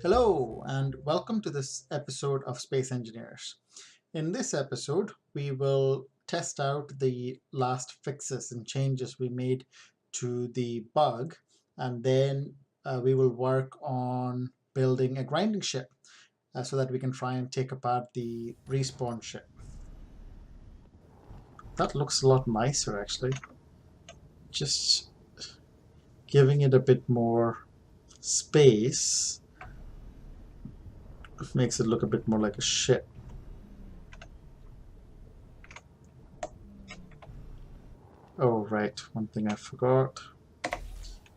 Hello, and welcome to this episode of Space Engineers. In this episode, we will test out the last fixes and changes we made to the bug, and then we will work on building a grinding ship so that we can try and take apart the respawn ship. That looks a lot nicer, actually. Just giving it a bit more space makes it look a bit more like a ship. Oh, right, one thing I forgot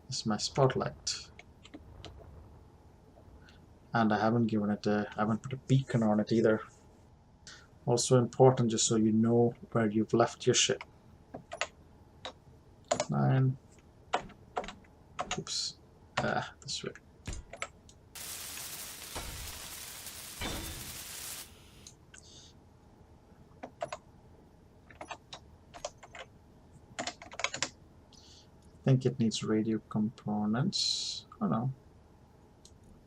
is my spotlight. And I haven't put a beacon on it either. Also important, just so you know where you've left your ship. 9. Oops. This way. I think it needs radio components. Oh no.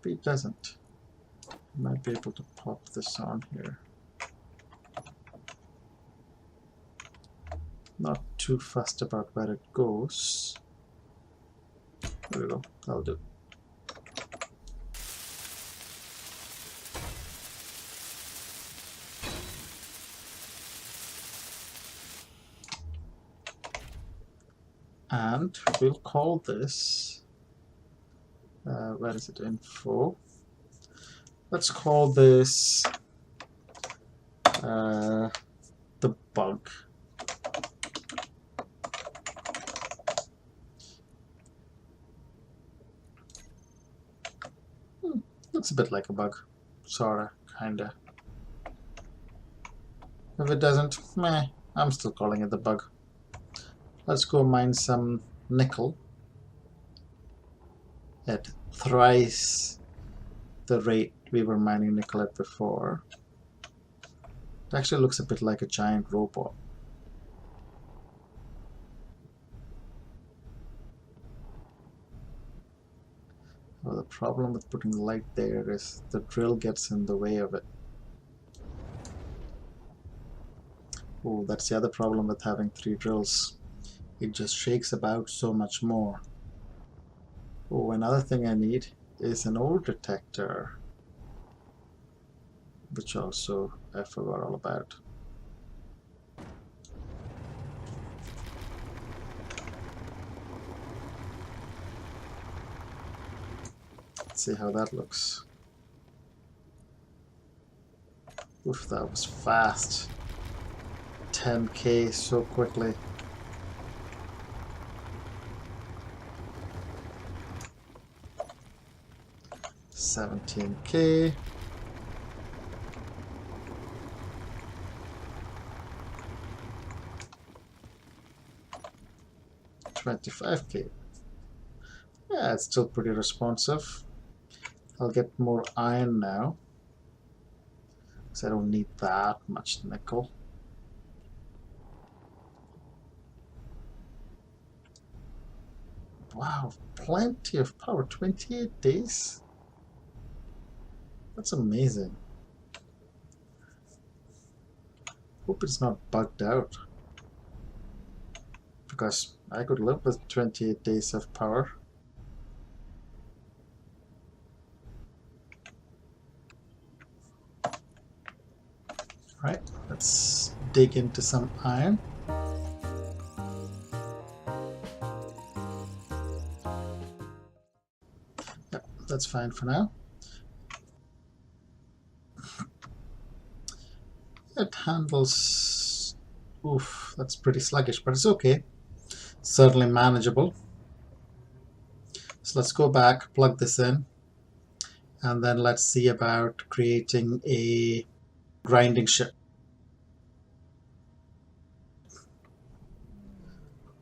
Maybe it doesn't. I might be able to pop this on here. Not too fussed about where it goes. There we go. That'll do. And we'll call this, where is it, info? Let's call this the bug. Looks a bit like a bug, sorta, kinda. If it doesn't, meh, I'm still calling it the bug. Let's go mine some nickel at thrice the rate we were mining nickel at before. It actually looks a bit like a giant robot. Well, the problem with putting the light there is the drill gets in the way of it. Oh, that's the other problem with having 3 drills. It just shakes about so much more. Oh, another thing I need is an ore detector, which also I forgot all about. Let's see how that looks. Oof, that was fast. 10K so quickly. $17K. 25K. Yeah, it's still pretty responsive. I'll get more iron now, because I don't need that much nickel. Wow, plenty of power. 28 days? That's amazing. Hope it's not bugged out, because I could live with 28 days of power. Right, let's dig into some iron. Yep, that's fine for now. It handles... Oof, that's pretty sluggish, but it's okay. Certainly manageable. So let's go back, plug this in, and then let's see about creating a grinding ship,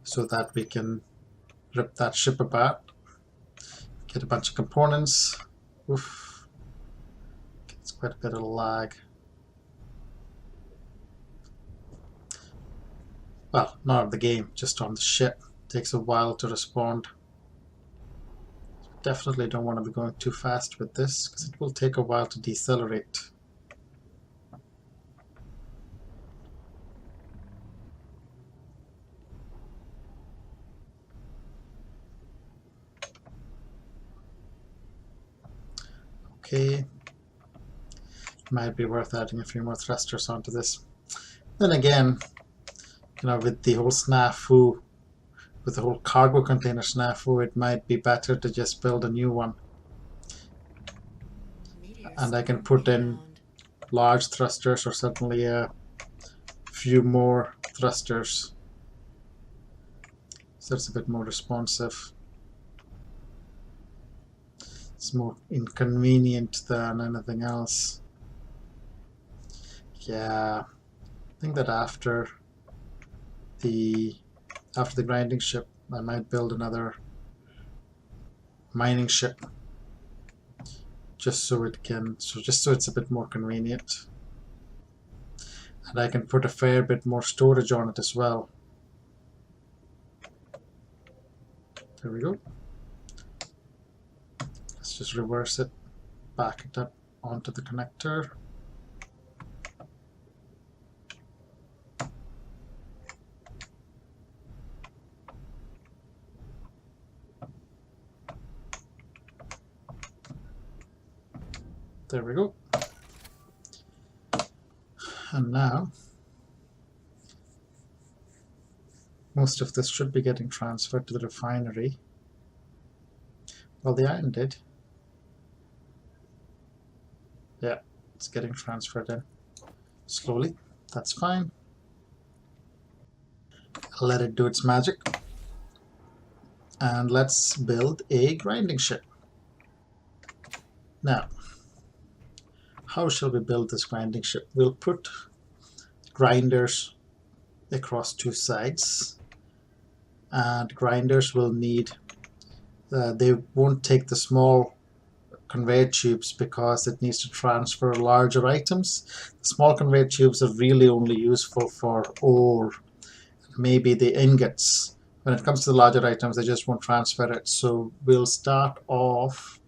so that we can rip that ship apart, get a bunch of components. Oof, it's quite a bit of lag. Well, not on the game, just on the ship. Takes a while to respond. definitely don't want to be going too fast with this because it will take a while to decelerate. Okay, might be worth adding a few more thrusters onto this. Then again, with the whole snafu, with the whole cargo container snafu, it might be better to just build a new one. And I can put in large thrusters or certainly a few more thrusters, so it's a bit more responsive. It's more inconvenient than anything else. Yeah, I think that after the grinding ship, I might build another mining ship, just so it's a bit more convenient, and I can put a fair bit more storage on it as well. There we go. Let's just reverse it, back it up onto the connector. There we go. And now most of this should be getting transferred to the refinery. Well, the iron did. Yeah, it's getting transferred in slowly. That's fine. I'll let it do its magic. And let's build a grinding ship. Now, how shall we build this grinding ship? We'll put grinders across two sides, and grinders will need, they won't take the small conveyor tubes because it needs to transfer larger items. The small conveyor tubes are really only useful for ore, maybe the ingots. When it comes to the larger items, they just won't transfer it. So we'll start off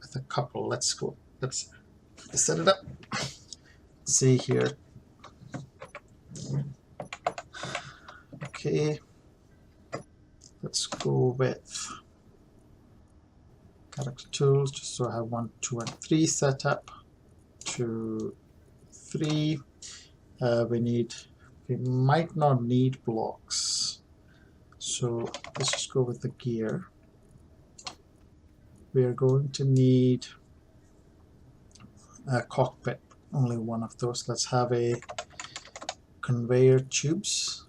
with a couple. Let's set it up. Let's see here. Okay, let's go with character tools, just so I have 1, 2, and 3 set up. 2, 3. We might not need blocks, so let's just go with the gear. We are going to need a cockpit, only one of those. Let's have a conveyor tubes.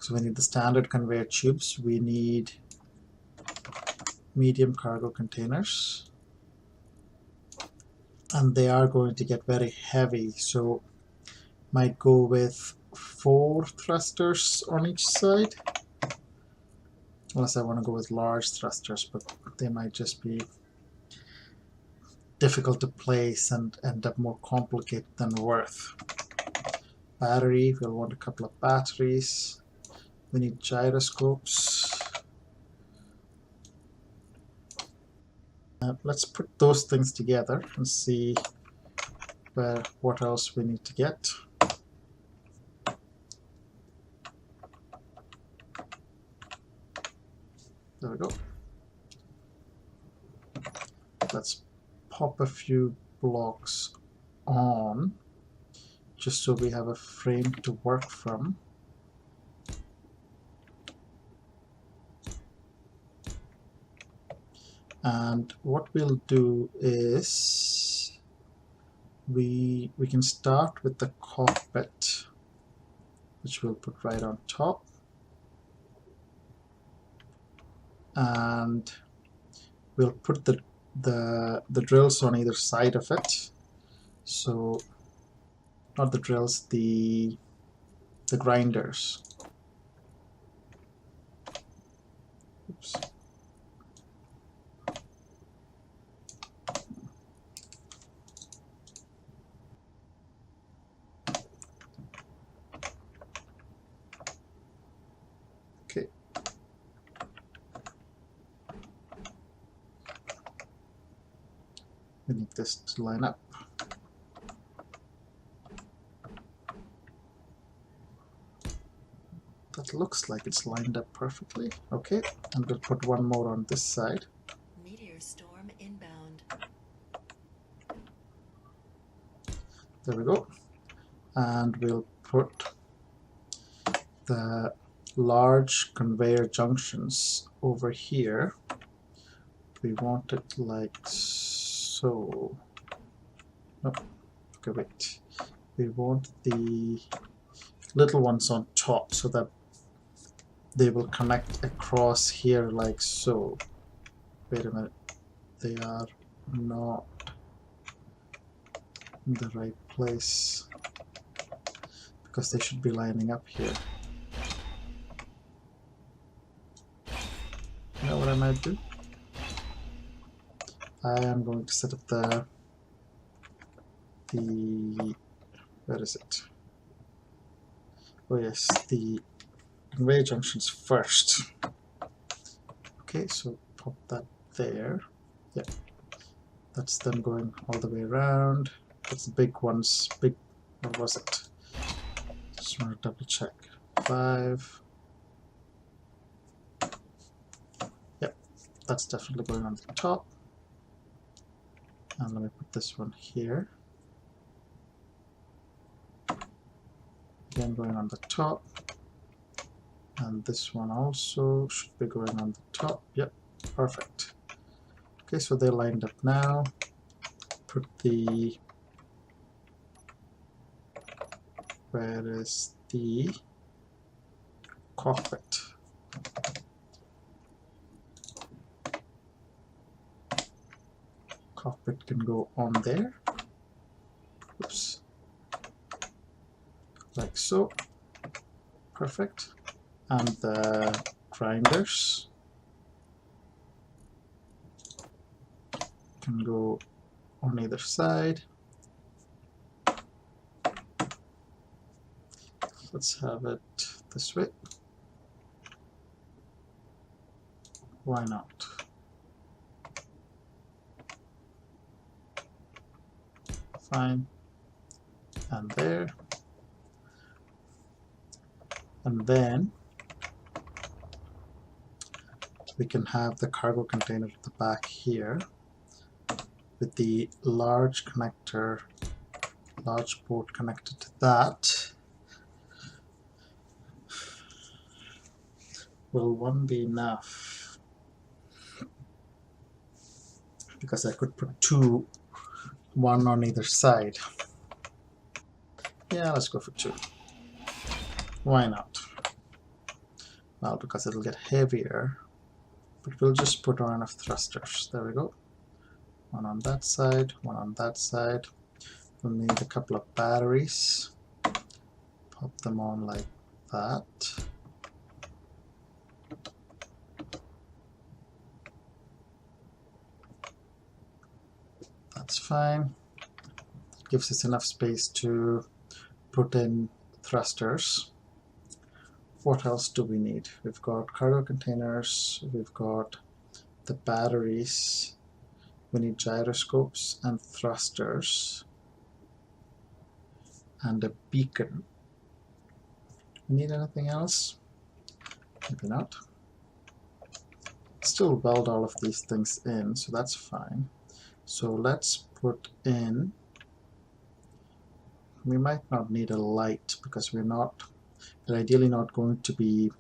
So we need the standard conveyor tubes. We need medium cargo containers, and they are going to get very heavy, so might go with 4 thrusters on each side, unless I want to go with large thrusters, but they might just be difficult to place and end up more complicated than worth. Battery, we'll want a couple of batteries. We need gyroscopes. Let's put those things together and see what else we need to get. There we go. Let's pop a few blocks on, just so we have a frame to work from. And what we'll do is we can start with the cockpit, which we'll put right on top, and we'll put the drills on either side of it. So not the drills, the grinders. Oops. Okay. We need this to line up. That looks like it's lined up perfectly. Okay, and we'll put one more on this side. Meteor storm inbound. There we go. And we'll put the large conveyor junctions over here. We want it like so. No, okay, wait. We want the little ones on top so that they will connect across here like so. Wait a minute. They are not in the right place because they should be lining up here. You know what I might do? I am going to set up the where is it? Oh yes, the conveyor junctions first. Okay, so pop that there. Yep, that's them going all the way around. That's the big ones. Big, what was it? Just want to double check. 5. Yep, that's definitely going on the top. And let me put this one here. Again, going on the top. And this one also should be going on the top. Yep, perfect. Okay, so they're lined up now. Put the, where is the cockpit? Cockpit can go on there. Oops. Like so. Perfect. And the grinders can go on either side. Let's have it this way. Why not? Fine. And there. And then we can have the cargo container at the back here with the large connector, large port connected to that. Will one be enough? Because I could put two, one on either side. Yeah, let's go for 2. Why not? Well, because it'll get heavier, but we'll just put on enough thrusters. There we go. One on that side, one on that side. We'll need a couple of batteries. Pop them on like that. That's fine. Gives us enough space to put in thrusters. What else do we need? We've got cargo containers, we've got the batteries, we need gyroscopes and thrusters, and a beacon. We need anything else? Maybe not. Still weld all of these things in, so that's fine. So let's put in, we might not need a light because we're ideally not going to be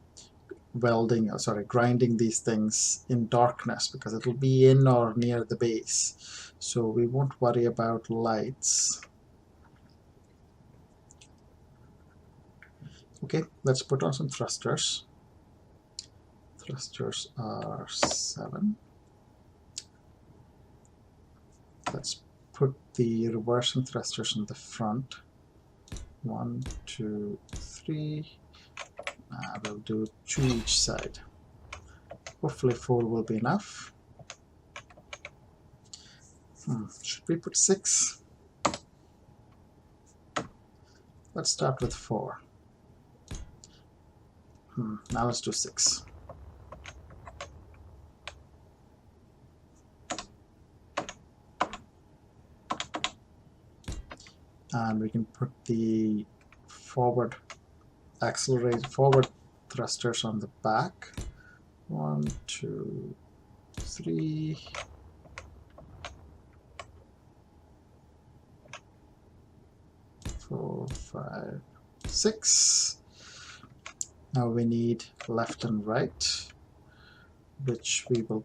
grinding these things in darkness because it'll be in or near the base. So we won't worry about lights. Okay, let's put on some thrusters. Thrusters are 7. Let's put the reversing thrusters in the front. 1, 2, 3. We'll do 2 each side. Hopefully 4 will be enough. Should we put 6? Let's start with 4. Now let's do 6. and we can put the forward forward thrusters on the back. 1, 2, 3. 4, 5, 6. Now we need left and right, which we will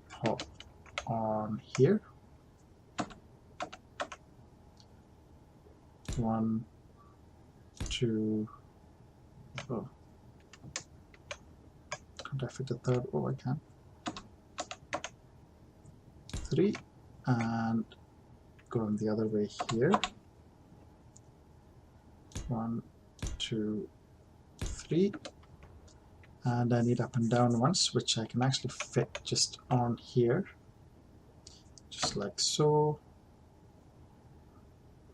pop on here. 1, 2. Oh, can't I fit a third? Oh, I can. 3, and going the other way here. 1, 2, 3, and I need up and down ones, which I can actually fit just on here, just like so.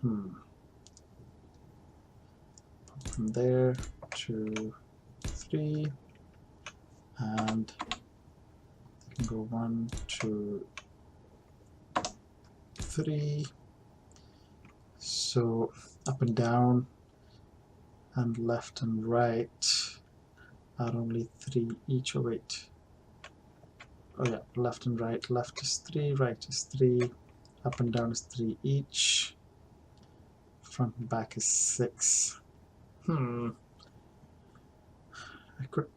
From there, 2, 3, and I can go 1, 2, 3. So up and down and left and right are only 3 each. Oh wait. Oh yeah, left and right. Left is 3, right is 3, up and down is 3 each. Front and back is 6. I could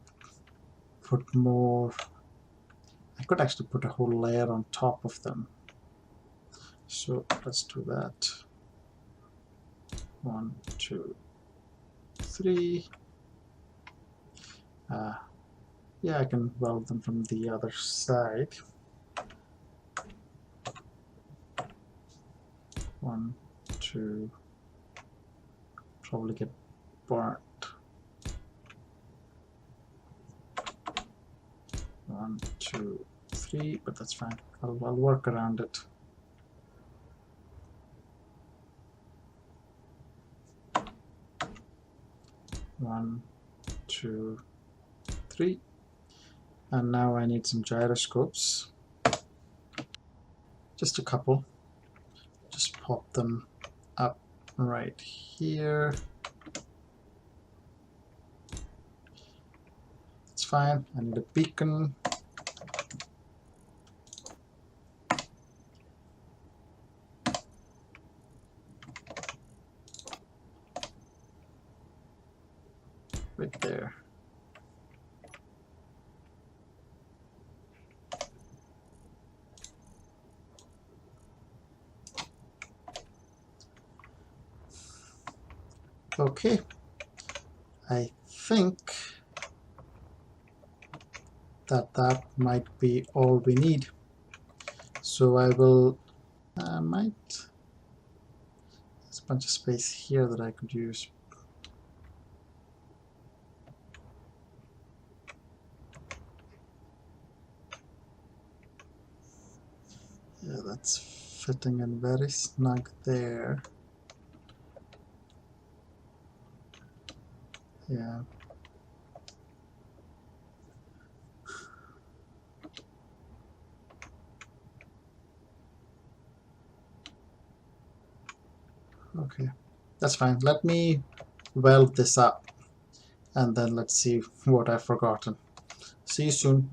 put more. I could actually put a whole layer on top of them. So let's do that. 1, 2, 3. Yeah, I can weld them from the other side. 1, 2. Probably get burnt. 1, 2, 3, but that's fine. I'll work around it. One, 2, 3, and now I need some gyroscopes. Just a couple. Just pop them up right here. It's fine. I need a beacon. Right there. Okay, I think that might be all we need. So I will, there's a bunch of space here that I could use. Yeah, that's fitting in very snug there. Yeah. Okay, that's fine. Let me weld this up and then let's see what I've forgotten. See you soon.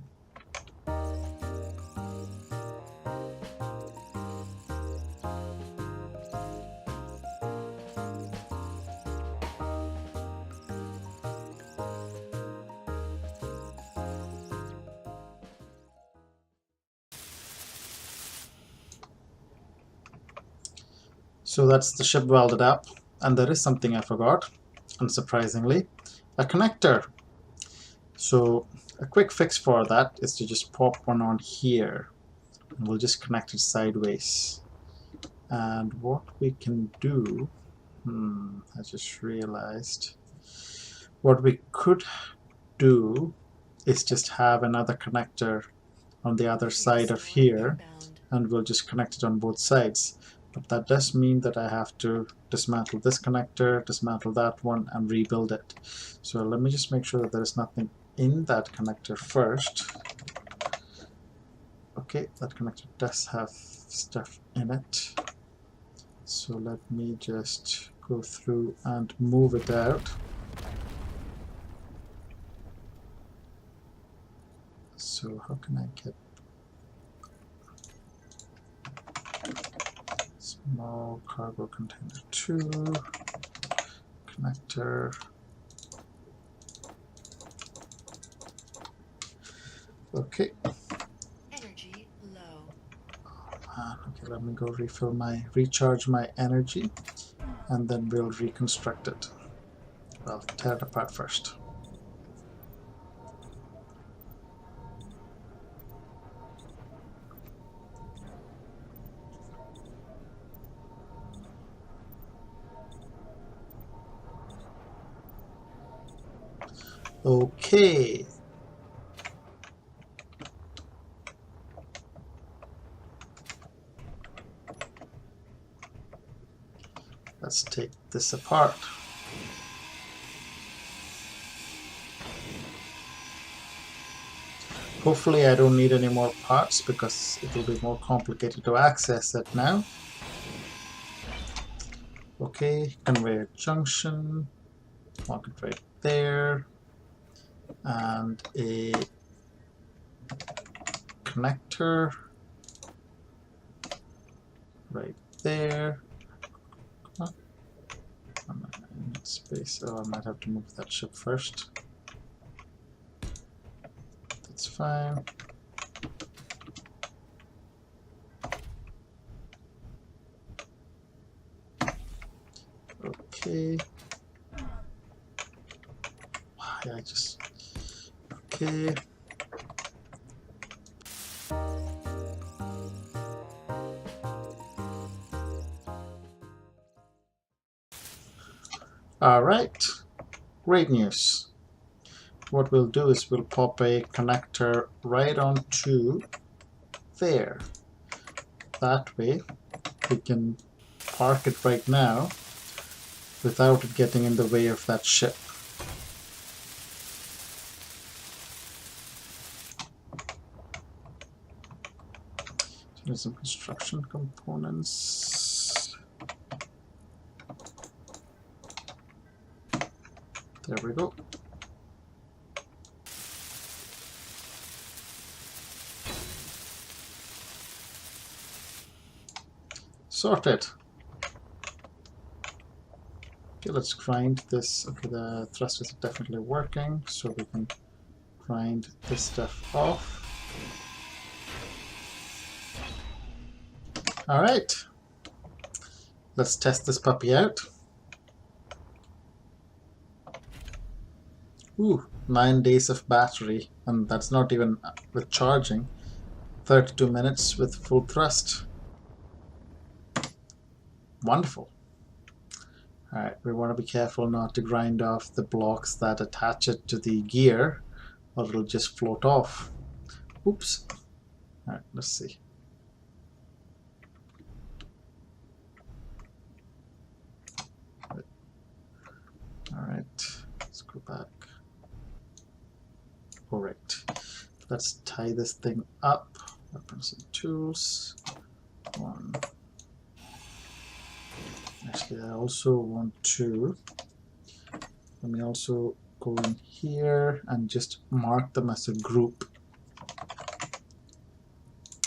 So that's the ship welded up, and there is something I forgot, unsurprisingly, a connector. So a quick fix for that is to just pop one on here, and we'll just connect it sideways. And what we can do, I just realized, what we could do is just have another connector on the other side of here, and we'll just connect it on both sides. But that does mean that I have to dismantle this connector, dismantle that one, and rebuild it. So let me just make sure that there is nothing in that connector first. Okay, that connector does have stuff in it. So let me just go through and move it out. So how can I get small cargo container 2 connector? Okay. Energy low. Okay, let me go recharge my energy, and then we'll reconstruct it. Well, tear it apart first. Okay. Let's take this apart. Hopefully I don't need any more parts because it will be more complicated to access it now. Okay, conveyor junction, mark it right there, and a connector right there. I'm in space, so I might have to move that ship first. That's fine. Okay. Yeah, okay. All right. Great news. What we'll do is we'll pop a connector right onto there. That way we can park it right now without it getting in the way of that ship. So there's some construction components. There we go. Sorted. Okay, let's grind this. Okay, the thrusters are definitely working, so we can grind this stuff off. All right, let's test this puppy out. Ooh, 9 days of battery, and that's not even with charging. 32 minutes with full thrust. Wonderful. Alright, we want to be careful not to grind off the blocks that attach it to the gear, or it'll just float off. Oops. Alright, let's see. Alright, let's go back. Alright, let's tie this thing up. Weapons and tools. One. Actually, I also want to, let me also go in here and just mark them as a group.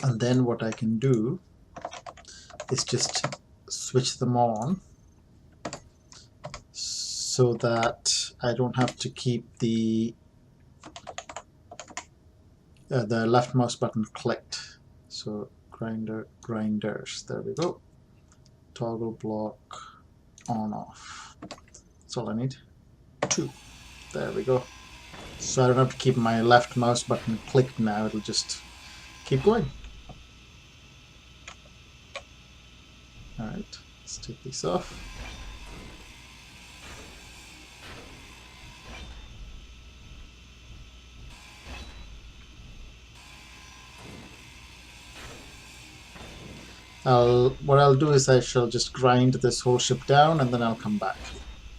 And then what I can do is just switch them on so that I don't have to keep the left mouse button clicked. So grinders, there we go. Toggle block on off. That's all I need. 2. There we go. So I don't have to keep my left mouse button clicked now, it'll just keep going. Alright, let's take these off. What I'll do is I shall just grind this whole ship down and then I'll come back.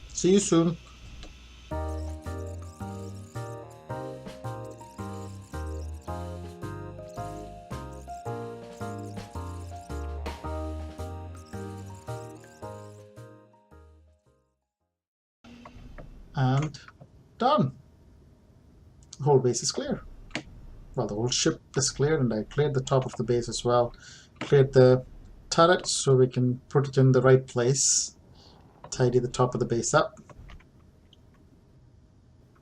See you soon. And done. The whole base is clear. Well, the whole ship is cleared, and I cleared the top of the base as well. Cleared the turret so we can put it in the right place. Tidy the top of the base up.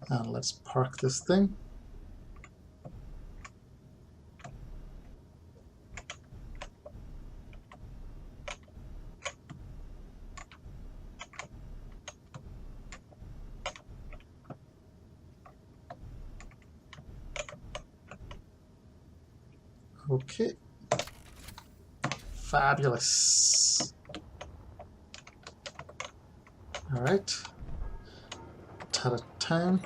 And let's park this thing. Okay. Fabulous. Alright. Turret time.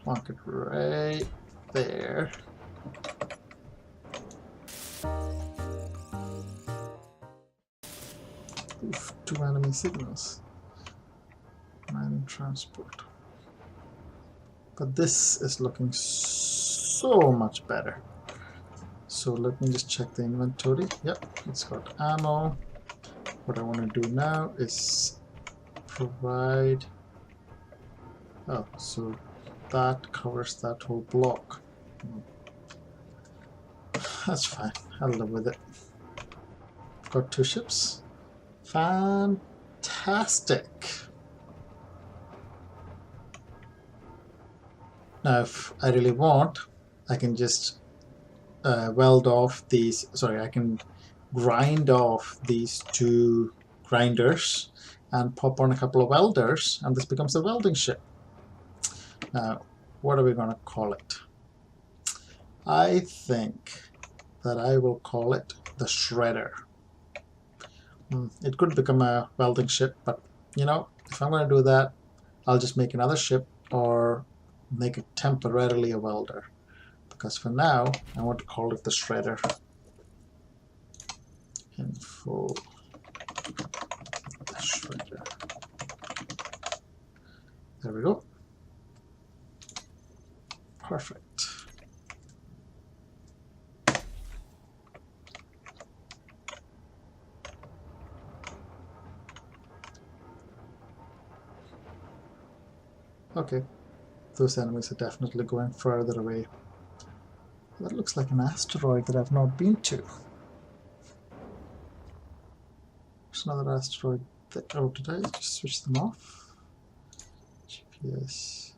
Plonk it right there. Oof, 2 enemy signals. Mining transport. But this is looking so much better. So let me just check the inventory. Yep, it's got ammo. What I want to do now is provide... Oh, so that covers that whole block. That's fine. I'll live with it. Got 2 ships. Fantastic. Now, if I really want, I can just weld off these. Sorry, I can grind off these 2 grinders and pop on a couple of welders, and this becomes a welding ship. Now, what are we going to call it? I think that I will call it the Shredder. It could become a welding ship, but you know, if I'm going to do that, I'll just make another ship or make it temporarily a welder. Because for now, I want to call it the Shredder. Info. The Shredder. There we go. Perfect. Okay, those enemies are definitely going further away. That looks like an asteroid that I've not been to. There's another asteroid there. Oh, did I just switch them off? GPS.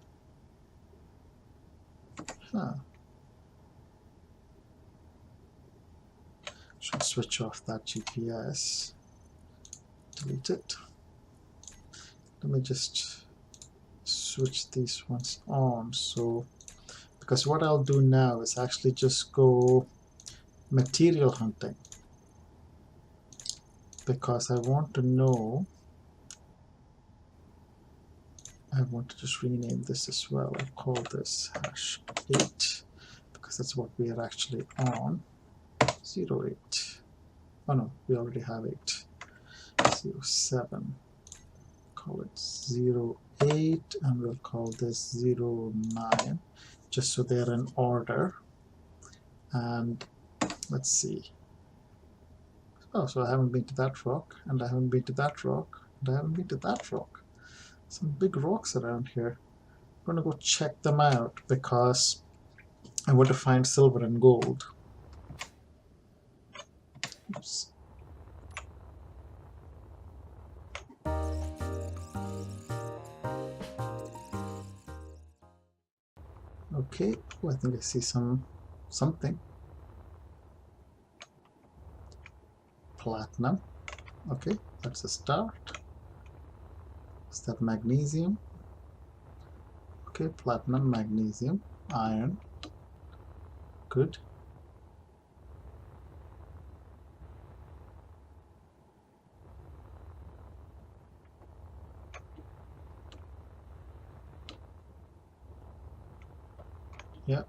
Huh. Should switch off that GPS. Delete it. Let me just switch these ones on. So, because what I'll do now is actually just go material hunting. Because I want to know, I want to just rename this as well. I'll call this #8 because that's what we are actually on. 08. Oh no, we already have 8. 07. Call it 08 and we'll call this 09 just so they're in order. And let's see. Oh, so I haven't been to that rock, and I haven't been to that rock, and I haven't been to that rock. Some big rocks around here. I'm going to go check them out because I want to find silver and gold. Oops. Okay, oh, I think I see something. Platinum. Okay, that's a start. Is that magnesium? Okay, platinum, magnesium, iron. Good. Yeah.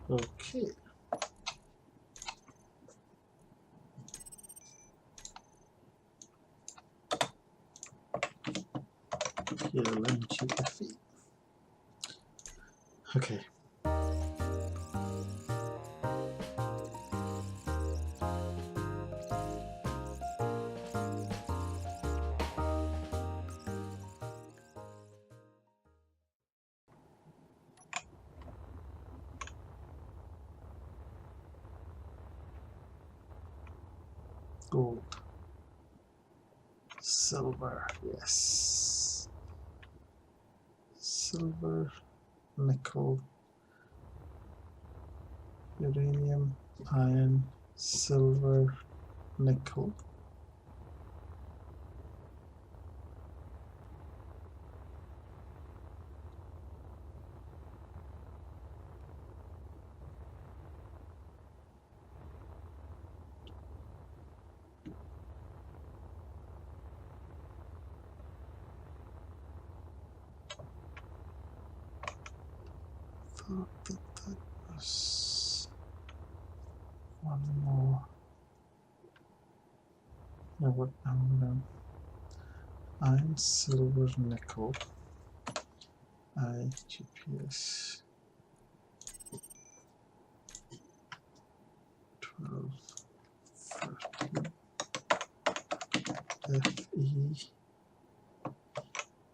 Okay. GLMGFE. Okay. Gold. Silver, yes. Silver, nickel, uranium, iron, silver, nickel. Thought that was one more. No, what? No. Iron, silver, nickel. GPS 12, 13, FE,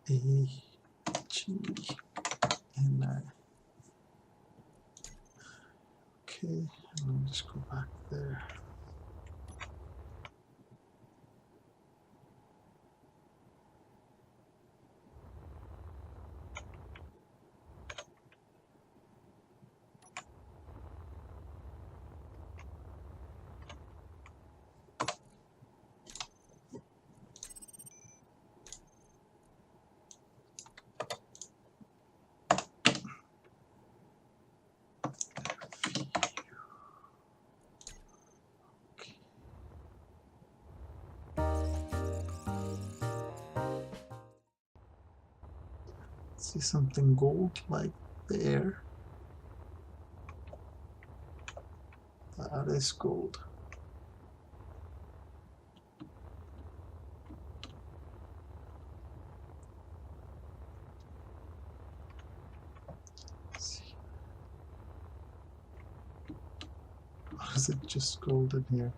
AG, and I. Okay, let me just go back there. See something gold-like there. That is gold. Let's see. Or is it just gold in here?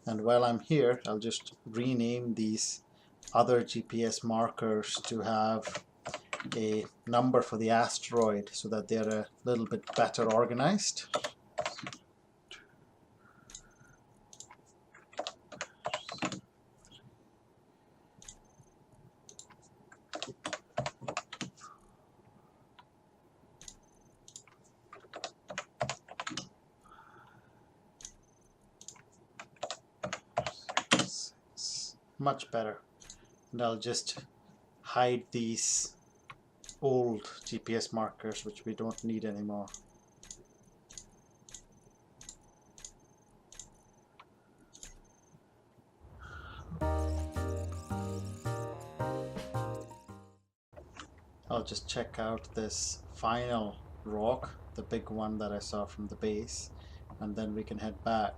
And while I'm here, I'll just rename these other GPS markers to have a number for the asteroid so that they're a little bit better organized. Much better. And I'll just hide these old GPS markers which we don't need anymore. I'll just check out this final rock, the big one that I saw from the base, and then we can head back.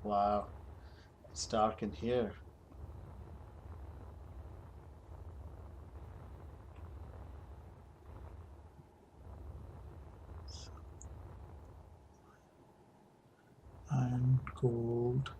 Wow, it's dark in here. Iron, gold.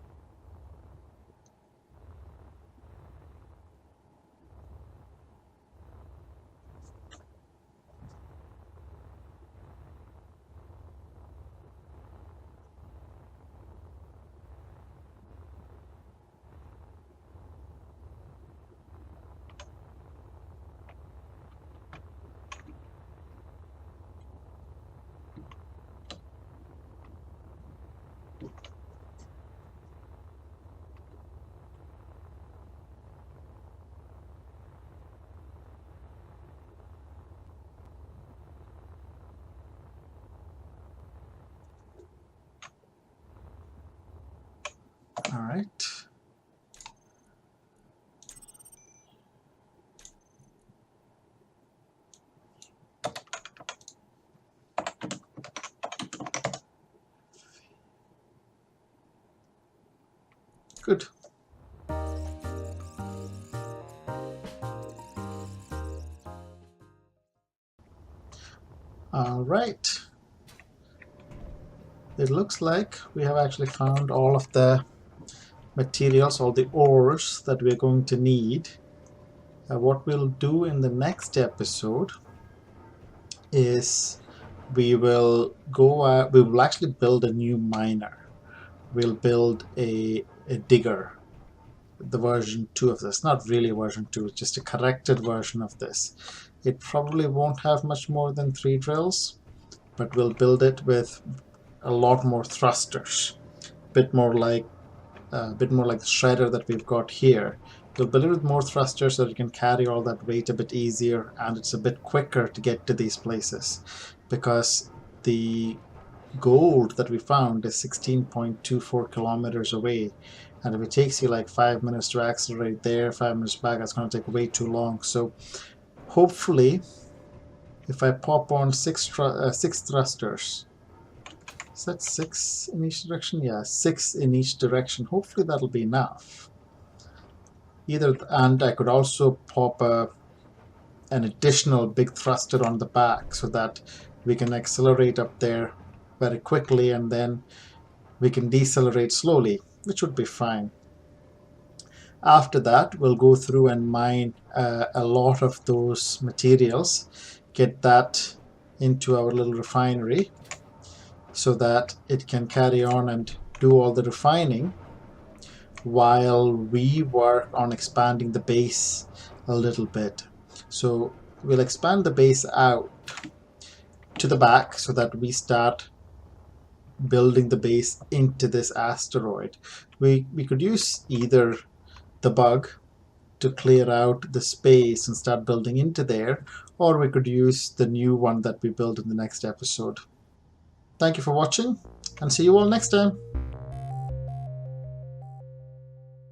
All right. Good. All right. It looks like we have actually found all of the materials, all the ores that we're going to need. What we'll do in the next episode is we will actually build a new miner. We'll build a digger, the version 2 of this. Not really version 2, it's just a corrected version of this. It probably won't have much more than 3 drills, but we'll build it with a lot more thrusters. A bit more like the shredder that we've got here. We'll build it with more thrusters so that it can carry all that weight a bit easier, and it's a bit quicker to get to these places, because the gold that we found is 16.24 kilometers away, and if it takes you like 5 minutes to accelerate there, 5 minutes back, that's going to take way too long. So hopefully, if I pop on six thrusters, is that 6 in each direction? Yeah, 6 in each direction. Hopefully that'll be enough. And I could also pop an additional big thruster on the back so that we can accelerate up there very quickly, and then we can decelerate slowly, which would be fine. After that, we'll go through and mine a lot of those materials, get that into our little refinery so that it can carry on and do all the refining while we work on expanding the base a little bit. So we'll expand the base out to the back so that we start building the base into this asteroid. We could use either the bug to clear out the space and start building into there, or we could use the new one that we build in the next episode. Thank you for watching, and see you all next time.